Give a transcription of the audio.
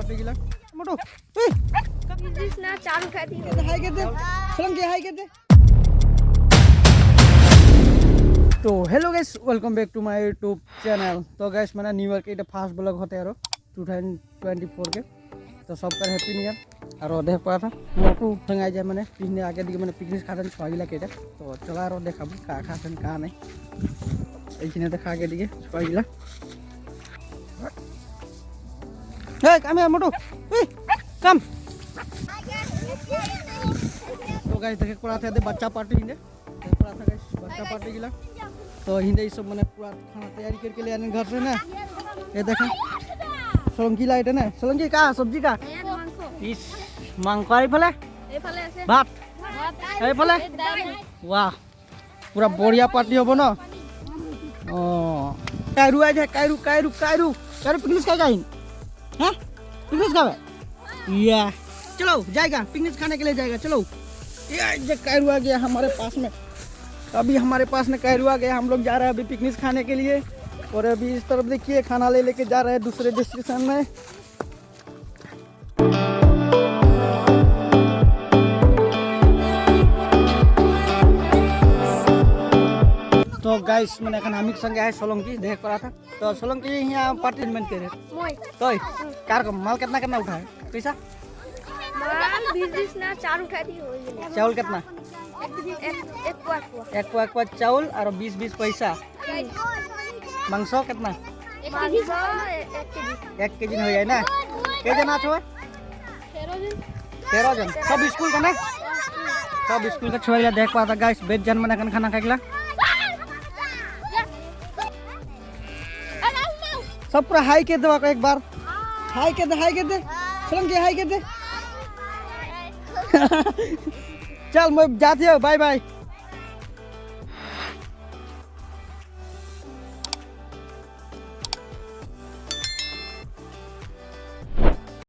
Party गिला मोटो ना चालू कर दी हाय कर दे सोलंकी हाय कर दे। तो hello guys welcome back to my YouTube channel. तो गाइस मैंने न्यू ईयर के इटा फास्ट ब्लॉग होते हैं 2024 के। तो सबका हैप्पी न्यू ईयर और देख पा था मोटू संगाई जाए मैंने पिछले आगे दिखे मैंने पिकनिक खाते छुआगिला के तो चला और देखा का खाते का नहीं ये देखा आगे दिखे छुआगिला कम है मोटू कम। तो गाइस देखे पड़ा था बच्चा पार्टी हिंदे देख पड़ा था गाइस बच्चा पार्टी गिला। तो हिंदे ये सब मैंने पूरा खाना तैयारी करके ले आने घर से ना। ये देखा सोलंकी लाइट है ना सोलंकी का सब्जी का इस मांग आई फले भात आई फले वाह पूरा बढ़िया पार्टी होबो ना। ओ कायरू आ जाए कायरू कायरू कायरू कायरू पिकनिक का जाइन हैं पिकनिक खावे या चलो जाएगा पिकनिक खाने के लिए जाएगा चलो। ये कायरू आ गया हमारे पास में अभी हमारे पास में कायरू आ गया हम लोग जा रहे हैं अभी पिकनिक खाने के लिए। और अभी इस तरफ देखिए खाना ले लेके जा रहे हैं दूसरे डेस्टिनेशन में। तो गाइस मैंने हम संगे आए सोलंकी देख पड़ा था। तो सोलंकी यहाँ पार्टिसिपेट करे तो कार को माल कितना कितना उठाए पैसा माल 20 ना चार उठा दी चावल कितना एक पाक चावल और 20 पैसा मांस कितना 1 केजी हो जाए ना के जना छो 13 जन सब स्कूल का ना सब स्कूल का छुआ देख पाता गाइस 20 जन मैंने खाना खाइला सब पूरा हाई के दवा को एक बार हाई के दे सोलंकी हाई के दे चल मैं जाती हूँ बाय बाय।